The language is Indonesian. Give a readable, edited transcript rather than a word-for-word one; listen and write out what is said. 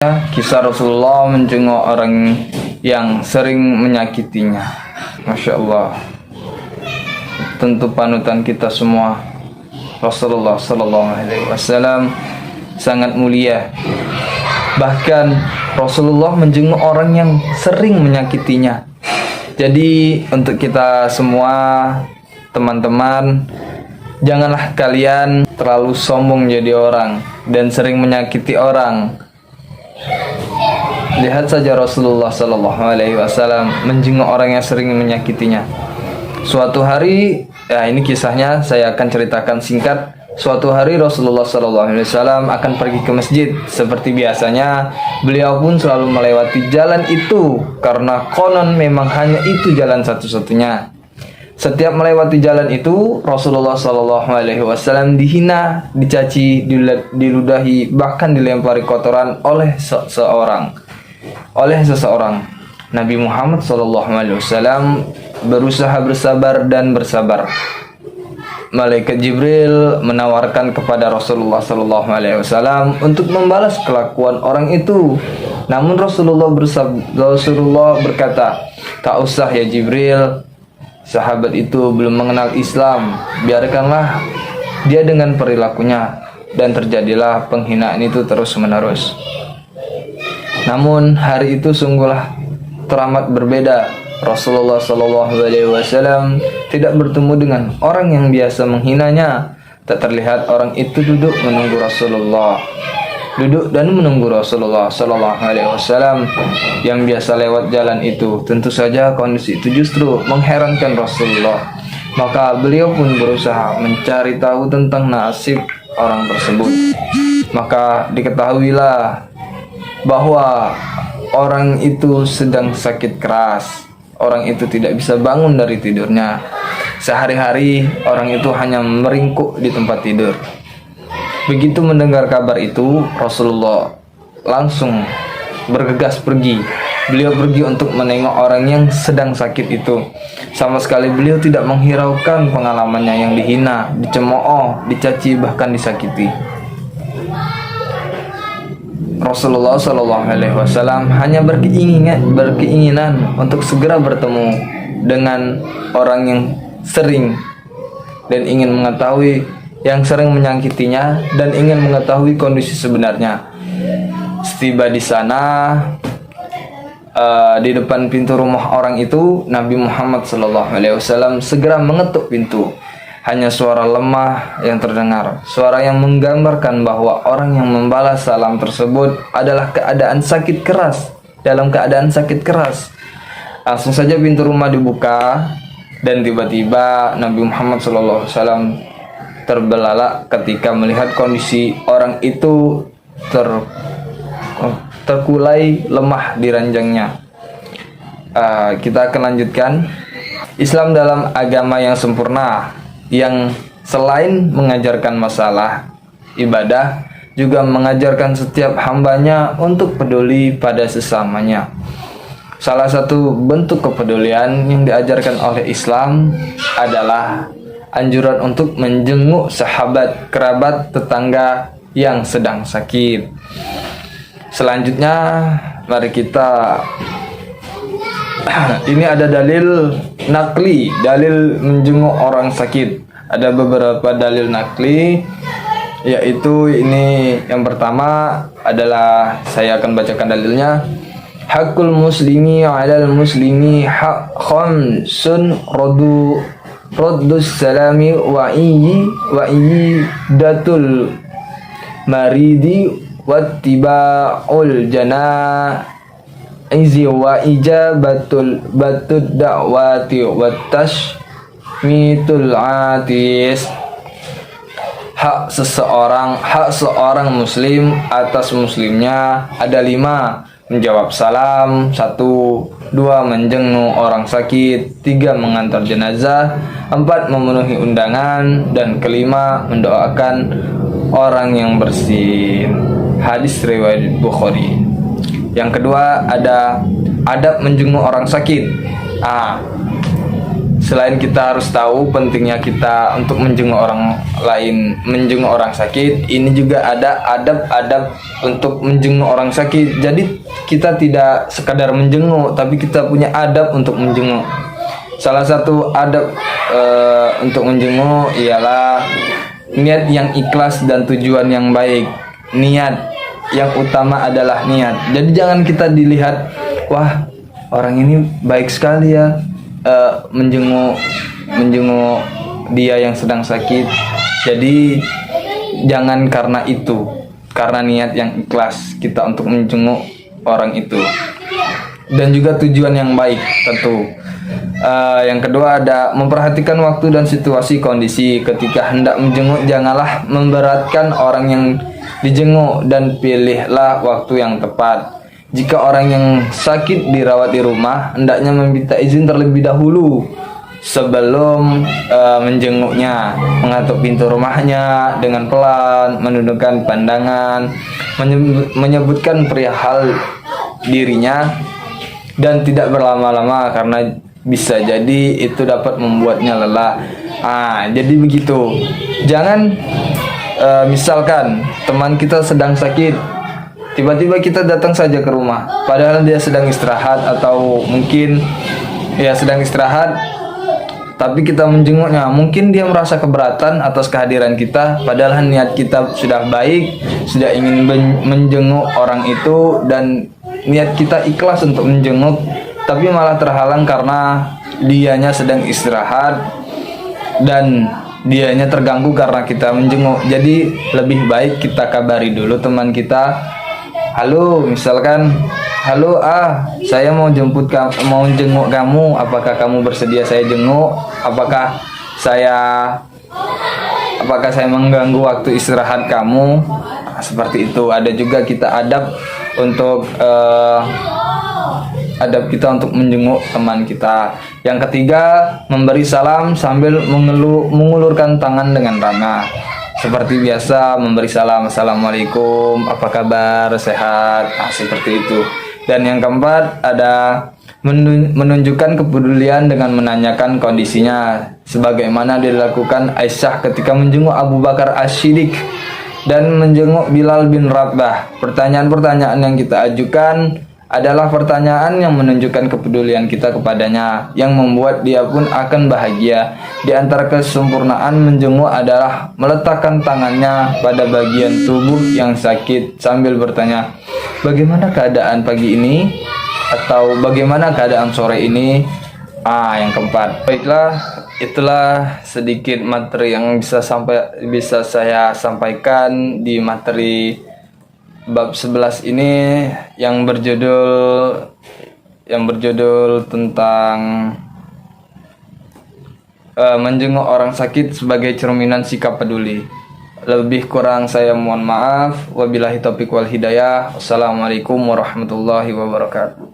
Kisah Rasulullah menjenguk orang yang sering menyakitinya. Masya Allah, tentu panutan kita semua. Rasulullah Sallallahu Alaihi Wasallam sangat mulia. Bahkan Rasulullah menjenguk orang yang sering menyakitinya. Jadi untuk kita semua teman-teman, janganlah kalian terlalu sombong jadi orang dan sering menyakiti orang. Lihat saja Rasulullah Sallallahu Alaihi Wasallam menjenguk orang yang sering menyakitinya. Suatu hari, ya ini kisahnya saya akan ceritakan singkat. Suatu hari Rasulullah Sallallahu Alaihi Wasallam akan pergi ke masjid. Seperti biasanya, beliau pun selalu melewati jalan itu karena konon memang hanya itu jalan satu-satunya. Setiap melewati jalan itu, Rasulullah Sallallahu Alaihi Wasallam dihina, dicaci, diludahi, bahkan dilempari kotoran oleh seseorang. Nabi Muhammad Sallallahu Alaihi Wasallam berusaha bersabar dan bersabar. Malaikat Jibril menawarkan kepada Rasulullah Sallallahu Alaihi Wasallam untuk membalas kelakuan orang itu. Namun Rasulullah berkata, "Tak usah ya Jibril. Sahabat itu belum mengenal Islam. Biarkanlah dia dengan perilakunya." Dan terjadilah penghinaan itu terus-menerus. Namun hari itu sungguhlah teramat berbeda. Rasulullah Sallallahu Alaihi Wasallam tidak bertemu dengan orang yang biasa menghinanya. Tak terlihat orang itu duduk dan menunggu Rasulullah Sallallahu Alaihi Wasallam yang biasa lewat jalan itu. Tentu saja kondisi itu justru mengherankan Rasulullah. Maka beliau pun berusaha mencari tahu tentang nasib orang tersebut. Maka diketahuilah bahwa orang itu sedang sakit keras. Orang itu tidak bisa bangun dari tidurnya. Sehari-hari orang itu hanya meringkuk di tempat tidur. Begitu mendengar kabar itu, Rasulullah langsung bergegas pergi. Beliau pergi untuk menengok orang yang sedang sakit itu. Sama sekali beliau tidak menghiraukan pengalamannya yang dihina, dicemooh, dicaci, bahkan disakiti. Rasulullah Sallallahu Alaihi Wasallam hanya berkeinginan untuk segera bertemu dengan orang yang sering dan ingin mengetahui yang sering menyakitinya dan ingin mengetahui kondisi sebenarnya. Setiba di sana, di depan pintu rumah orang itu, Nabi Muhammad Sallallahu Alaihi Wasallam segera mengetuk pintu. Hanya suara lemah yang terdengar, suara yang menggambarkan bahwa orang yang membalas salam tersebut adalah dalam keadaan sakit keras. Langsung saja pintu rumah dibuka dan tiba-tiba Nabi Muhammad SAW terbelalak ketika melihat kondisi orang itu terkulai lemah di ranjangnya. Kita akan lanjutkan. Islam dalam agama yang sempurna, yang selain mengajarkan masalah ibadah, juga mengajarkan setiap hambanya untuk peduli pada sesamanya. Salah satu bentuk kepedulian yang diajarkan oleh Islam adalah anjuran untuk menjenguk sahabat, kerabat, tetangga yang sedang sakit. Selanjutnya, mari kita ini ada dalil nakli, dalil menjenguk orang sakit. Ada beberapa dalil nakli, yaitu ini yang pertama adalah, saya akan bacakan dalilnya. Hakul muslimi 'alal muslimi khamsun raddus salami wa datul maridi wattiba'ul janaizi wa ijabatul da'wati wattashmitul atis. Hak seorang muslim atas muslimnya ada 5. Menjawab salam, 1. 2. Menjenguk orang sakit, 3. Mengantar jenazah, 4. Memenuhi undangan, dan 5. Mendoakan orang yang bersin. Hadis riwayat Bukhari. Yang kedua ada adab menjenguk orang sakit. selain kita harus tahu pentingnya kita untuk menjenguk orang lain, menjenguk orang sakit, ini juga ada adab-adab untuk menjenguk orang sakit. Jadi kita tidak sekadar menjenguk, tapi kita punya adab untuk menjenguk. Salah satu adab untuk menjenguk ialah niat yang ikhlas dan tujuan yang baik. Niat yang utama adalah niat. Jadi jangan kita dilihat, wah orang ini baik sekali ya, menjenguk dia yang sedang sakit. Jadi jangan karena itu, karena niat yang ikhlas kita untuk menjenguk orang itu, dan juga tujuan yang baik tentu. Yang kedua ada memperhatikan waktu dan situasi kondisi. Ketika hendak menjenguk, janganlah memberatkan orang yang dijenguk dan pilihlah waktu yang tepat. Jika orang yang sakit dirawat di rumah, hendaknya meminta izin terlebih dahulu sebelum menjenguknya, mengatuk pintu rumahnya dengan pelan, menundukkan pandangan, menyebutkan perihal dirinya, dan tidak berlama-lama karena bisa jadi itu dapat membuatnya lelah. Jadi begitu. Jangan misalkan teman kita sedang sakit, tiba-tiba kita datang saja ke rumah, padahal dia sedang istirahat, atau mungkin ya sedang istirahat, tapi kita menjenguknya. Mungkin dia merasa keberatan atas kehadiran kita, padahal niat kita sudah baik, sudah ingin menjenguk orang itu, dan niat kita ikhlas untuk menjenguk, tapi malah terhalang karena dianya sedang istirahat dan dianya terganggu karena kita menjenguk. Jadi lebih baik kita kabari dulu teman kita. Halo, misalkan, halo saya mau jemput kamu, mau jenguk kamu, apakah kamu bersedia saya jenguk? Apakah saya mengganggu waktu istirahat kamu? Seperti itu. Ada juga kita adab untuk menjenguk teman kita. Yang ketiga, memberi salam sambil mengulurkan tangan dengan ramah. Seperti biasa memberi salam, assalamualaikum, apa kabar, sehat, seperti itu. Dan yang keempat ada menunjukkan kepedulian dengan menanyakan kondisinya, sebagaimana dilakukan Aisyah ketika menjenguk Abu Bakar As-Siddiq dan menjenguk Bilal bin Rabah. Pertanyaan-pertanyaan yang kita ajukan adalah pertanyaan yang menunjukkan kepedulian kita kepadanya, yang membuat dia pun akan bahagia. Di antara kesempurnaan menjenguk adalah meletakkan tangannya pada bagian tubuh yang sakit sambil bertanya, bagaimana keadaan pagi ini? Atau bagaimana keadaan sore ini? Yang keempat. Baiklah, itulah sedikit materi yang bisa saya sampaikan di materi bab 11 ini yang berjudul tentang menjenguk orang sakit sebagai cerminan sikap peduli. Lebih kurang saya mohon maaf. Wabillahi taufiq wal hidayah. Wassalamualaikum warahmatullahi wabarakatuh.